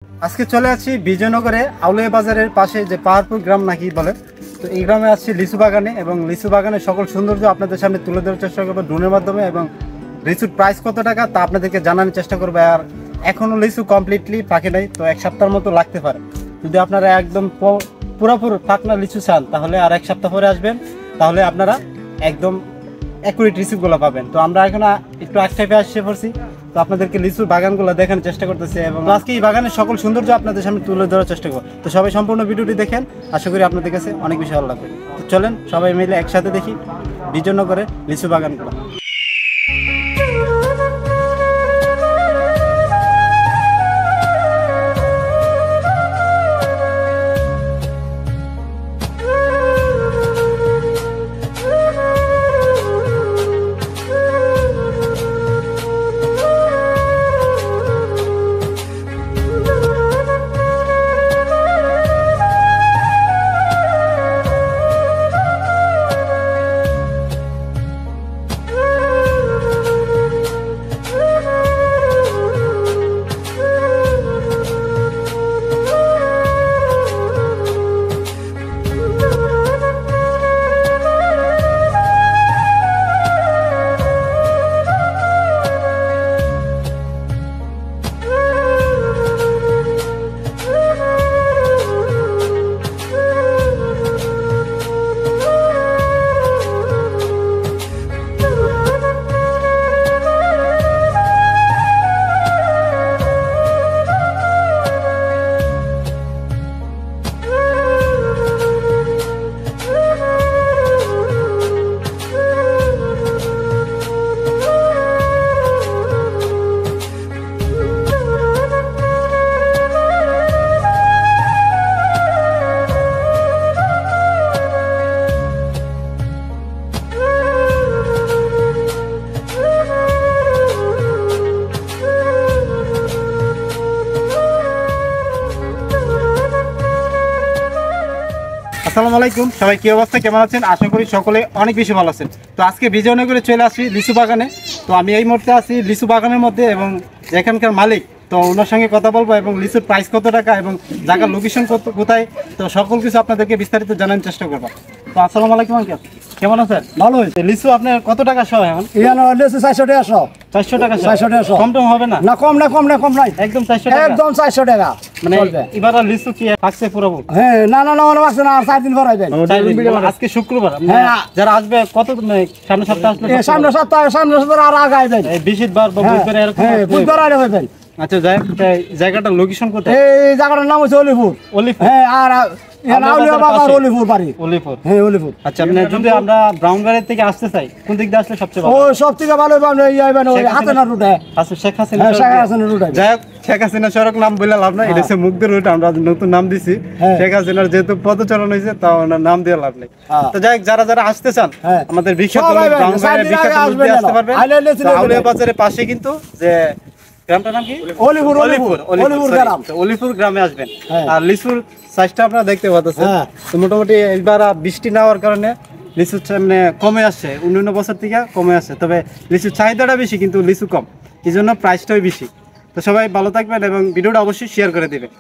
আজকে চলে আসছি বিজয়নগরে আউলিয়া বাজারের পাশে যে পাহাড়পুর গ্রাম নাকি বলে, তো এই গ্রামে আসছি লিচু বাগানে এবং লিচু বাগানের সকল সৌন্দর্য আপনাদের সামনে তুলে ধরার চেষ্টা করবো ড্রোনের মাধ্যমে এবং লিচুর প্রাইস কত টাকা তা আপনাদেরকে জানানোর চেষ্টা করবো। আর এখনও লিচু কমপ্লিটলি পাকে নাই, তো এক সপ্তাহের মতো লাগতে পারে। যদি আপনারা একদম পুরোপুরি পাকনা লিচু চান তাহলে আর এক সপ্তাহ পরে আসবেন, তাহলে আপনারা একদম অ্যাকুরেট রিসিভগুলো পাবেন। তো আমরা এখন একটু আগ টাইপে আসছে পড়ছি, তো আপনাদেরকে লিচুর বাগানগুলো দেখানোর চেষ্টা করতেছি এবং আজকে এই বাগানের সকল সৌন্দর্য আপনাদের সামনে তুলে ধরার চেষ্টা করব। তো সবাই সম্পূর্ণ ভিডিওটি দেখেন, আশা করি আপনাদের কাছে অনেক বেশি ভালো লাগবে। তো চলেন সবাই মিলে একসাথে দেখি বিজয়নগরে লিচু বাগানগুলো। আসসালামু আলাইকুম, সবাই কি অবস্থা, কেমন আছেন? আশা করি সকলে অনেক বেশি ভালো আছেন। তো আজকে বিজয়নগরে চলে আসি লিচু বাগানে। তো আমি এই মুহূর্তে আছি লিচু বাগানের মধ্যে এবং এখানকার মালিক, তো ওনার সঙ্গে কথা বলবো এবং লিচুর প্রাইস কত টাকা এবং জায়গার লোকেশন কোথায়, তো সকল কিছু আপনাদেরকে বিস্তারিত জানার চেষ্টা করবো। তো আসসালামু আলাইকুম আঙ্কেল, কেমন আছেন? ভালো হয়েছে। লিচু আপনার কত টাকা সহ এখন? ইয়ানো লেসে 400 টাকা সব। 400 টাকা? 400 টাকা সব। কম টম হবে না? না কম না, কম না, কম নাই, একদম 400 টাকা? একদম 400 টাকা। মানে এবার লিচু কি পাকছে পুরো? হ্যাঁ, না না না, মনে আছে না, আর 4 দিন পর আইবেন। আজকে শুক্রবার, হ্যাঁ। যারা আসবে কত সামনে সপ্তাহ আসবে? সামনে সপ্তাহে আর আগে আইবেন, বৃহস্পতিবার বা বুধবার এরকম? হ্যাঁ, বুধবার আইলে হইবেন। আচ্ছা, জায়গাটার লোকেশন কোথায়? এই জায়গাটার নাম হচ্ছে অলিপুর। অলিপুর? হ্যাঁ, আর আউলিয়া বাজার অলিপুর বাড়ি। অলিপুর? হ্যাঁ, অলিপুর। আচ্ছা, আপনি যদি আমরা ব্রাউনবাড়ি থেকে আসতে চাই, কোন দিক দিয়ে আসলে সবচেয়ে ভালো? ও সব থেকে ভালো হবে আপনি আইবেন ওই হাতেনা রুটে। আচ্ছা, শেখ হাসিনা? হ্যাঁ, শেখ হাসিনা রুটে। যাই হোক, শেখ হাসিনা সড়ক নাম বলে লাভ নাই, এটা হচ্ছে মুগদের রুট, আমরা নতুন নাম দিছি। শেখ হাসিনার যেহেতু পদচারণ হয়েছে, তা ওনার নাম দিয়ে লাভ নেই। তো যাই হোক, যারা যারা আসতে চান আমাদের বিখ্যাত ব্রাউনবাড়ির বিখ্যাত আসতে পারবেন। আউলিয়া বাজারের পাশে কিন্তু যে গ্রামটার নাম কি? অলিপুর। অলিপুর গ্রাম। অলিপুর গ্রামে আসবেন। আর লিচুর সাইজটা আপনারা দেখতে পাচ্ছেন, তো মোটামুটি এবার বৃষ্টি না হওয়ার কারণে লিচুর মানে কমে আসছে, অন্যান্য বছর থেকে কমে আসছে। তবে লিচুর চাহিদাটা বেশি কিন্তু লিচু কম, এই জন্য প্রাইসটাও বেশি। তো সবাই ভালো থাকবেন এবং ভিডিওটা অবশ্যই শেয়ার করে দেবেন।